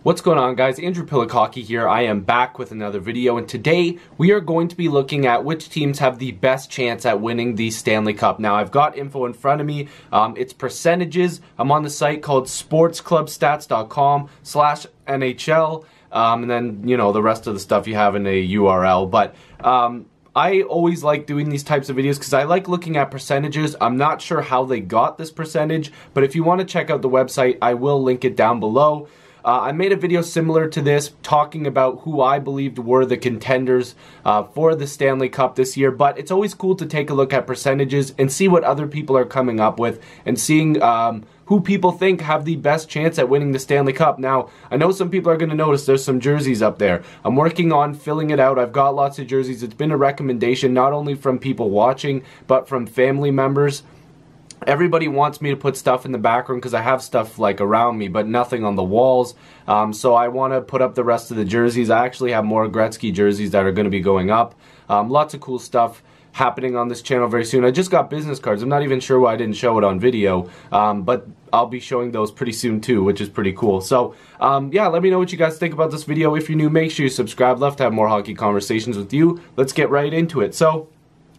What's going on, guys? Andrew Piluk Hockey here. I am back with another video, and today we are going to be looking at which teams have the best chance at winning the Stanley Cup. Now, I've got info in front of me. It's percentages. I'm on the site called sportsclubstats.com/NHL, and then, you know, the rest of the stuff you have in a URL. But I always like doing these types of videos because I like looking at percentages. I'm not sure how they got this percentage, but if you want to check out the website, I will link it down below. I made a video similar to this talking about who I believed were the contenders for the Stanley Cup this year, but it's always cool to take a look at percentages and see what other people are coming up with and seeing who people think have the best chance at winning the Stanley Cup. Now, I know some people are going to notice there's some jerseys up there. I'm working on filling it out. I've got lots of jerseys. It's been a recommendation not only from people watching, but from family members. Everybody wants me to put stuff in the background because I have stuff like around me, but nothing on the walls. So I want to put up the rest of the jerseys. I actually have more Gretzky jerseys that are going to be going up. Lots of cool stuff happening on this channel very soon. I just got business cards. I'm not even sure why I didn't show it on video, but I'll be showing those pretty soon too, which is pretty cool. So yeah, let me know what you guys think about this video. If you're new, make sure you subscribe. Love to have more hockey conversations with you. Let's get right into it. So,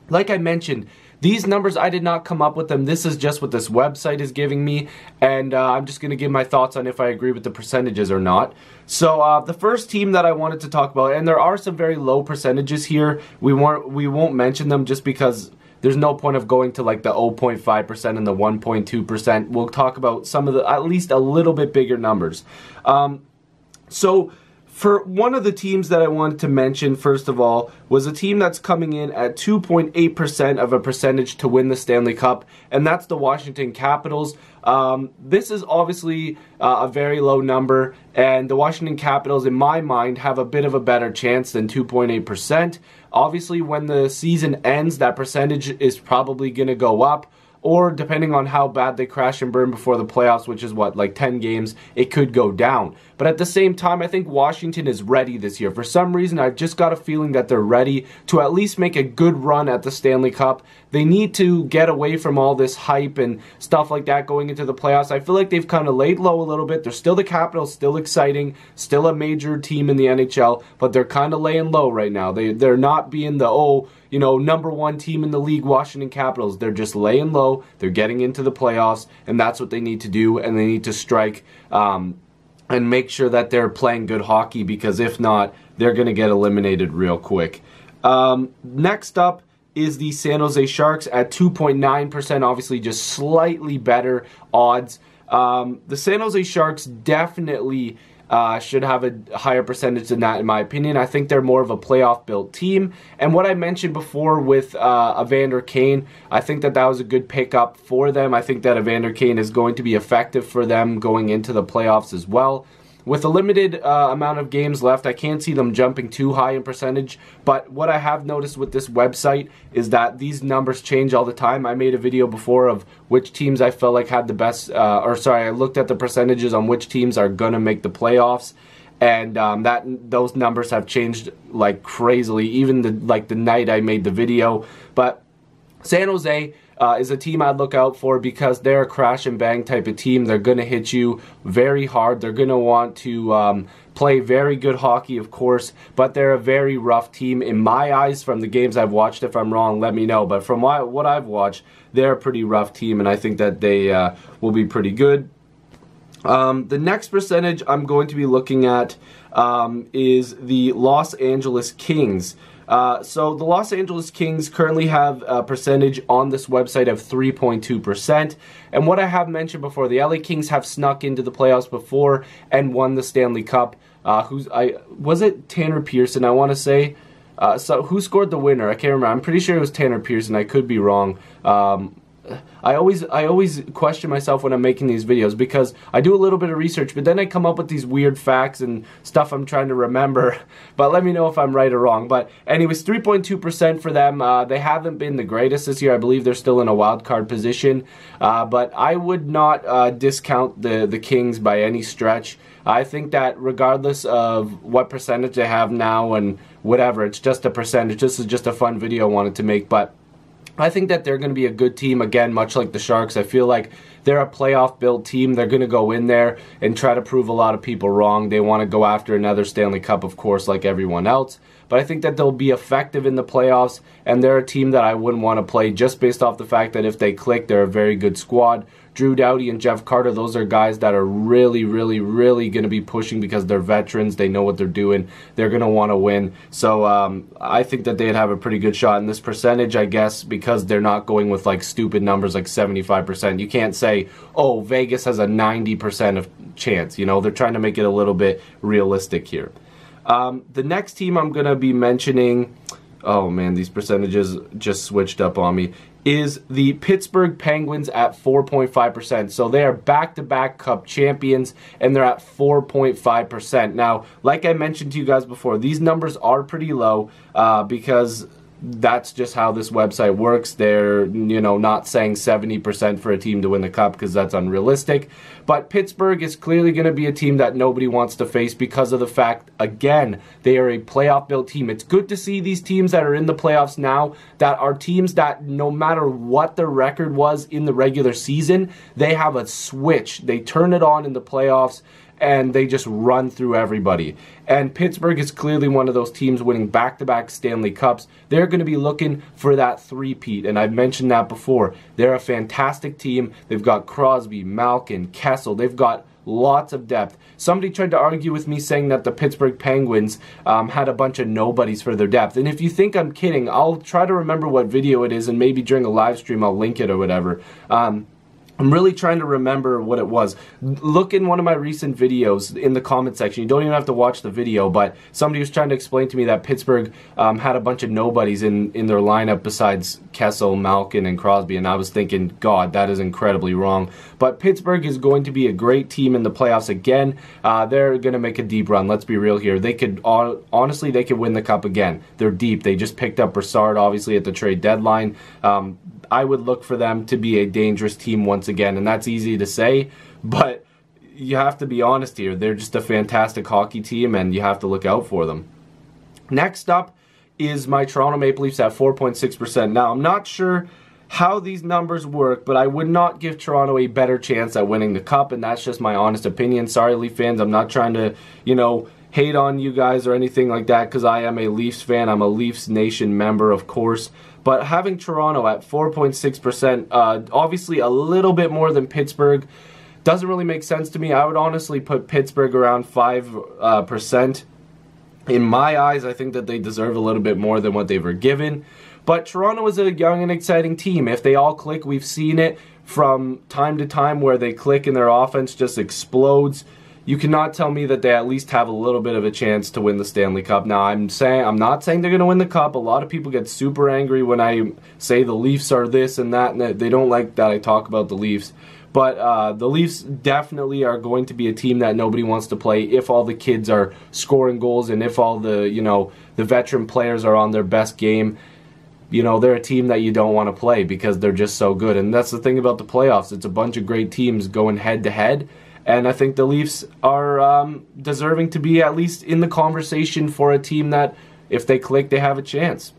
like I mentioned, these numbers, I did not come up with them. This is just what this website is giving me, and I'm just going to give my thoughts on if I agree with the percentages or not. So the first team that I wanted to talk about, and there are some very low percentages here. We won't mention them just because there's no point of going to like the 0.5% and the 1.2%. We'll talk about some of the at least a little bit bigger numbers. So for one of the teams that I wanted to mention, first of all, was a team that's coming in at 2.8% of a percentage to win the Stanley Cup, and that's the Washington Capitals. This is obviously a very low number, and the Washington Capitals, in my mind, have a bit of a better chance than 2.8%. Obviously, when the season ends, that percentage is probably going to go up, or depending on how bad they crash and burn before the playoffs, which is what, like 10 games, it could go down. But at the same time, I think Washington is ready this year. For some reason, I've just got a feeling that they're ready to at least make a good run at the Stanley Cup. They need to get away from all this hype and stuff like that going into the playoffs. I feel like they've kind of laid low a little bit. They're still the Capitals, still exciting, still a major team in the NHL, but they're kind of laying low right now. They're not being the, number one team in the league, Washington Capitals. They're just laying low. They're getting into the playoffs, and that's what they need to do, and they need to strike and make sure that they're playing good hockey, because if not, they're going to get eliminated real quick. Next up is the San Jose Sharks at 2.9%, obviously just slightly better odds. The San Jose Sharks definitely should have a higher percentage than that, in my opinion. I think they're more of a playoff-built team. And what I mentioned before with Evander Kane, I think that was a good pickup for them. I think that Evander Kane is going to be effective for them going into the playoffs as well. With a limited amount of games left, I can't see them jumping too high in percentage, but what I have noticed with this website is that these numbers change all the time. I made a video before of which teams I felt like had the best, I looked at the percentages on which teams are going to make the playoffs, and those numbers have changed like crazily, even the night I made the video. But San Jose is a team I'd look out for because they're a crash and bang type of team. They're going to hit you very hard. They're going to want to play very good hockey, of course, but they're a very rough team in my eyes from the games I've watched. If I'm wrong, let me know. But from what I've watched, they're a pretty rough team, and I think that they will be pretty good. The next percentage I'm going to be looking at is the Los Angeles Kings. So the Los Angeles Kings currently have a percentage on this website of 3.2%. And what I have mentioned before, the LA Kings have snuck into the playoffs before and won the Stanley Cup. Was it Tanner Pearson, I want to say? So who scored the winner? I can't remember. I'm pretty sure it was Tanner Pearson. I could be wrong. I always question myself when I'm making these videos because I do a little bit of research, but then I come up with these weird facts and stuff I'm trying to remember. But let me know if I'm right or wrong. But anyways, 3.2% for them. They haven't been the greatest this year. I believe they're still in a wild card position. But I would not discount the Kings by any stretch. I think that regardless of what percentage they have now and whatever, it's just a percentage. This is just a fun video I wanted to make, but I think that they're going to be a good team, again, much like the Sharks. I feel like They're a playoff-built team. They're going to go in there and try to prove a lot of people wrong. They want to go after another Stanley Cup, of course, like everyone else. But I think that they'll be effective in the playoffs, and they're a team that I wouldn't want to play just based off the fact that if they click, they're a very good squad. Drew Doughty and Jeff Carter, those are guys that are really, really, really going to be pushing because they're veterans. They know what they're doing. They're going to want to win. So I think that they'd have a pretty good shot in this percentage, I guess, because they're not going with like stupid numbers like 75%. You can't say, oh, Vegas has a 90% of chance. You know, they're trying to make it a little bit realistic here. The next team I'm going to be mentioning, oh man, these percentages just switched up on me, is the Pittsburgh Penguins at 4.5%. So they are back-to-back Cup champions, and they're at 4.5%. Now, like I mentioned to you guys before, these numbers are pretty low because that's just how this website works. They're, you know, not saying 70% for a team to win the Cup because that's unrealistic. But Pittsburgh is clearly going to be a team that nobody wants to face because of the fact, again, they are a playoff-built team. It's good to see these teams that are in the playoffs now that are teams that no matter what their record was in the regular season, they have a switch. They turn it on in the playoffs, and they just run through everybody. And Pittsburgh is clearly one of those teams winning back-to-back Stanley Cups. They're going to be looking for that three-peat, and I've mentioned that before. They're a fantastic team. They've got Crosby, Malkin, Kessel. They've got lots of depth. Somebody tried to argue with me saying that the Pittsburgh Penguins had a bunch of nobodies for their depth. And if you think I'm kidding, I'll try to remember what video it is, and maybe during a live stream I'll link it or whatever. I'm really trying to remember what it was. Look in one of my recent videos in the comment section. You don't even have to watch the video, but somebody was trying to explain to me that Pittsburgh had a bunch of nobodies in their lineup besides Kessel, Malkin, and Crosby, and I was thinking, God, that is incredibly wrong. But Pittsburgh is going to be a great team in the playoffs again. They're going to make a deep run. Let's be real here. They could, honestly, they could win the Cup again. They're deep. They just picked up Brassard, obviously, at the trade deadline. I would look for them to be a dangerous team once again, and that's easy to say, but you have to be honest here. They're just a fantastic hockey team, and you have to look out for them. Next up is my Toronto Maple Leafs at 4.6%. Now, I'm not sure how these numbers work, but I would not give Toronto a better chance at winning the Cup, and that's just my honest opinion. Sorry, Leaf fans, I'm not trying to, you know, hate on you guys or anything like that because I am a Leafs fan. I'm a Leafs Nation member, of course. But having Toronto at 4.6%, obviously a little bit more than Pittsburgh, doesn't really make sense to me. I would honestly put Pittsburgh around 5%. In my eyes, I think that they deserve a little bit more than what they were given. But Toronto is a young and exciting team. If they all click, we've seen it from time to time where they click and their offense just explodes. You cannot tell me that they at least have a little bit of a chance to win the Stanley Cup. Now, I'm not saying they're going to win the Cup. A lot of people get super angry when I say the Leafs are this and that, and they don't like that I talk about the Leafs. But the Leafs definitely are going to be a team that nobody wants to play if all the kids are scoring goals and if all the, you know, the veteran players are on their best game. You know, they're a team that you don't want to play because they're just so good. And that's the thing about the playoffs. It's a bunch of great teams going head-to-head. And I think the Leafs are deserving to be at least in the conversation for a team that, if they click, they have a chance.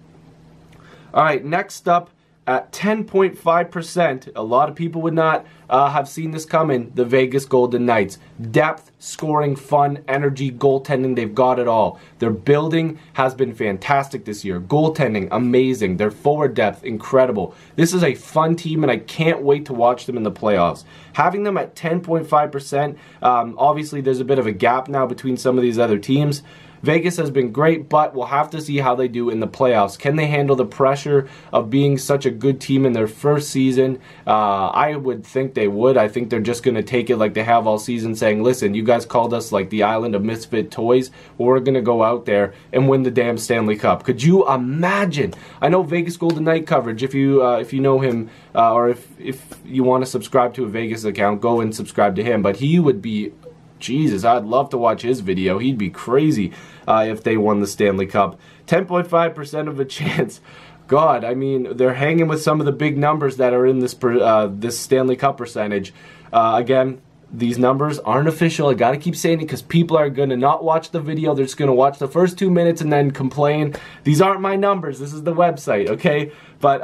All right, next up at 10.5%, a lot of people would not have seen this coming, the Vegas Golden Knights. Depth, scoring, fun, energy, goaltending, they've got it all. Their building has been fantastic this year. Goaltending, amazing. Their forward depth, incredible. This is a fun team, and I can't wait to watch them in the playoffs. Having them at 10.5%, obviously there's a bit of a gap now between some of these other teams. Vegas has been great, but we'll have to see how they do in the playoffs. Can they handle the pressure of being such a good team in their first season? I would think they would. I think they're just going to take it like they have all season, saying, listen, you guys called us like the island of misfit toys. Well, we're going to go out there and win the damn Stanley Cup. Could you imagine? I know Vegas Golden Knight coverage. If you know him, or if you want to subscribe to a Vegas account, go and subscribe to him. But he would be... Jesus, I'd love to watch his video. He'd be crazy if they won the Stanley Cup. 10.5% of a chance. God, I mean, they're hanging with some of the big numbers that are in this this Stanley Cup percentage. Again, these numbers aren't official. I gotta keep saying it because people are gonna not watch the video. They're just gonna watch the first 2 minutes and then complain. These aren't my numbers. This is the website, okay? But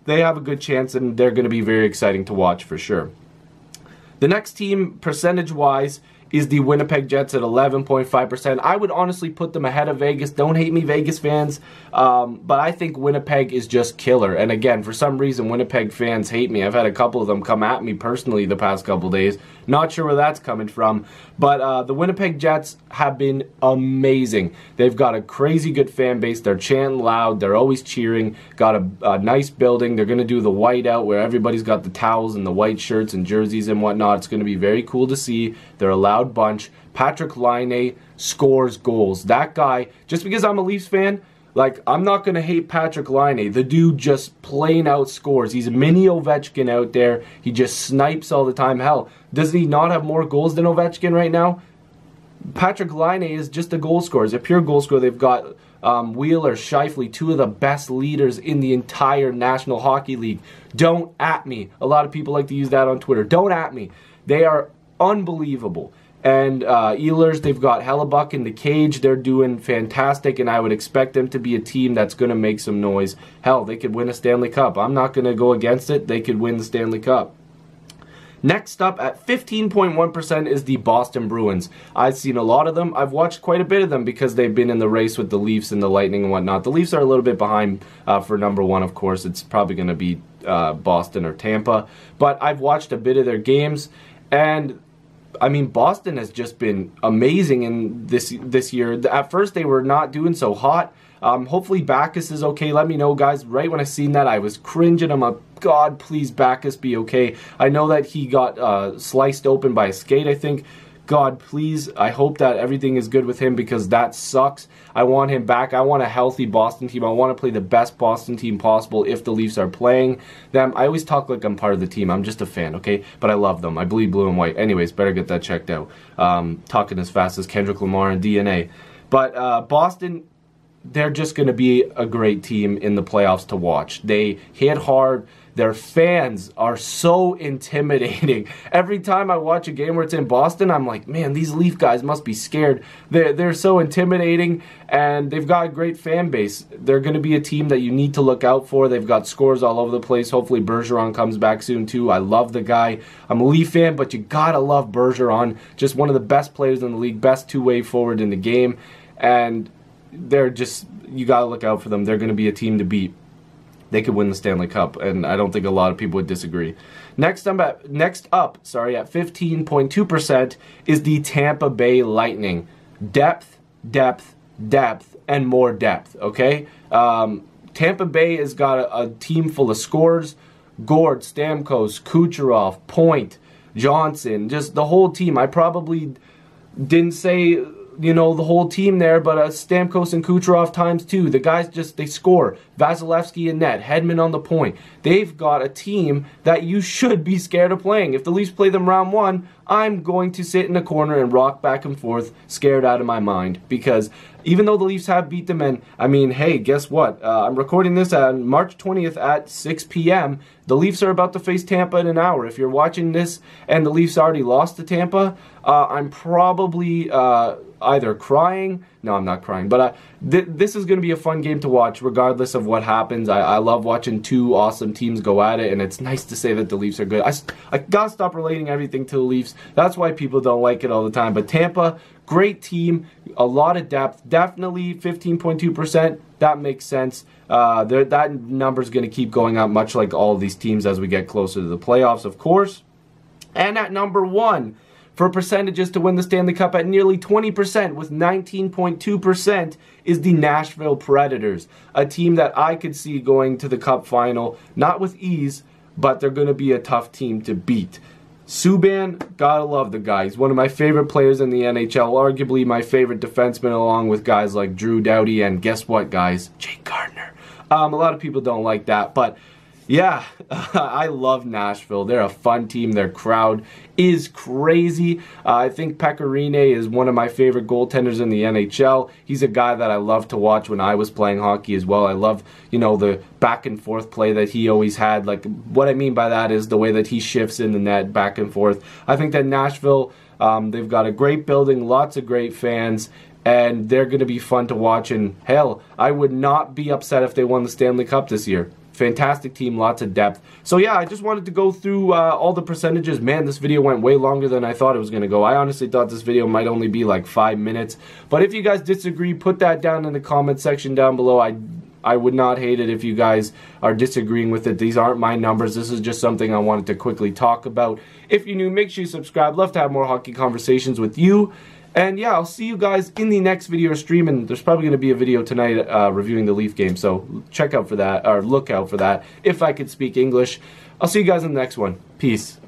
they have a good chance, and they're gonna be very exciting to watch for sure. The next team, percentage-wise, is the Winnipeg Jets at 11.5%. I would honestly put them ahead of Vegas. Don't hate me, Vegas fans. But I think Winnipeg is just killer. And again, for some reason, Winnipeg fans hate me. I've had a couple of them come at me personally the past couple days. Not sure where that's coming from. But the Winnipeg Jets have been amazing. They've got a crazy good fan base. They're chanting loud. They're always cheering. Got a nice building. They're going to do the white out where everybody's got the towels and the white shirts and jerseys and whatnot. It's going to be very cool to see. They're a loud bunch. Patrick Laine scores goals. That guy, just because I'm a Leafs fan, like, I'm not going to hate Patrick Laine. The dude just plain out scores. He's a mini Ovechkin out there. He just snipes all the time. Hell, does he not have more goals than Ovechkin right now? Patrick Laine is just a goal scorer. He's a pure goal scorer. They've got Wheeler, Scheifele, two of the best leaders in the entire National Hockey League. Don't at me. A lot of people like to use that on Twitter. Don't at me. They are unbelievable. And Ehlers, they've got Hellebuck in the cage. They're doing fantastic, and I would expect them to be a team that's going to make some noise. Hell, they could win a Stanley Cup. I'm not going to go against it. They could win the Stanley Cup. Next up at 15.1% is the Boston Bruins. I've seen a lot of them. I've watched quite a bit of them because they've been in the race with the Leafs and the Lightning and whatnot. The Leafs are a little bit behind for number one, of course. It's probably going to be Boston or Tampa. But I've watched a bit of their games, and I mean, Boston has just been amazing in this year. At first, they were not doing so hot. Hopefully, Backes is okay. Let me know, guys. Right when I seen that, I was cringing. I'm like, God, please, Backes be okay. I know that he got sliced open by a skate, I think. God, please, I hope that everything is good with him because that sucks. I want him back. I want a healthy Boston team. I want to play the best Boston team possible if the Leafs are playing them. I always talk like I'm part of the team. I'm just a fan, okay? But I love them. I bleed blue and white. Anyways, better get that checked out. Talking as fast as Kendrick Lamar and DNA. But Boston, they're just going to be a great team in the playoffs to watch. They hit hard. Their fans are so intimidating. Every time I watch a game where it's in Boston, I'm like, man, these Leaf guys must be scared. They're so intimidating, and they've got a great fan base. They're going to be a team that you need to look out for. They've got scores all over the place. Hopefully Bergeron comes back soon, too. I love the guy. I'm a Leaf fan, but you got to love Bergeron. Just one of the best players in the league, best two-way forward in the game. And they're just, you got to look out for them. They're going to be a team to beat. They could win the Stanley Cup, and I don't think a lot of people would disagree. Next up, at 15.2% is the Tampa Bay Lightning. Depth, depth, depth, and more depth, okay? Tampa Bay has got a team full of scorers. Gord, Stamkos, Kucherov, Point, Johnson, just the whole team. I probably didn't say, you know, the whole team there, but Stamkos and Kucherov times two. The guys just, they score. Vasilevsky in net, Hedman on the point. They've got a team that you should be scared of playing. If the Leafs play them round one, I'm going to sit in a corner and rock back and forth, scared out of my mind. Because even though the Leafs have beat them, and I mean, hey, guess what? I'm recording this on March 20th at 6 p.m. The Leafs are about to face Tampa in an hour. If you're watching this and the Leafs already lost to Tampa, I'm probably either crying. No, I'm not crying. But this is going to be a fun game to watch regardless of what happens. I love watching two awesome teams go at it, and it's nice to say that the Leafs are good. I got to stop relating everything to the Leafs. That's why people don't like it all the time. But Tampa, great team, a lot of depth, definitely 15.2%. That makes sense. That number's going to keep going up, much like all of these teams as we get closer to the playoffs, of course. And at number one, for percentages to win the Stanley Cup at nearly 20% with 19.2% is the Nashville Predators, a team that I could see going to the Cup final, not with ease, but they're going to be a tough team to beat. Subban, gotta love the guy. He's one of my favorite players in the NHL, arguably my favorite defenseman, along with guys like Drew Doughty and guess what, guys? Jake Gardiner. A lot of people don't like that, but yeah, I love Nashville. They're a fun team. Their crowd is crazy. I think Pecorine is one of my favorite goaltenders in the NHL. He's a guy that I love to watch when I was playing hockey as well. I love, you know, the back and forth play that he always had. Like, what I mean by that is the way that he shifts in the net back and forth. I think that Nashville, they've got a great building, lots of great fans, and they're going to be fun to watch. And hell, I would not be upset if they won the Stanley Cup this year. Fantastic team, lots of depth. So yeah, I just wanted to go through all the percentages. Man, this video went way longer than I thought it was going to go. I honestly thought this video might only be like 5 minutes. But if you guys disagree, put that down in the comment section down below. I would not hate it if you guys are disagreeing with it. These aren't my numbers. This is just something I wanted to quickly talk about. If you're new, make sure you subscribe. Love to have more hockey conversations with you. And yeah, I'll see you guys in the next video or stream, and there's probably going to be a video tonight reviewing the Leaf game, so check out for that, or look out for that, if I could speak English. I'll see you guys in the next one. Peace.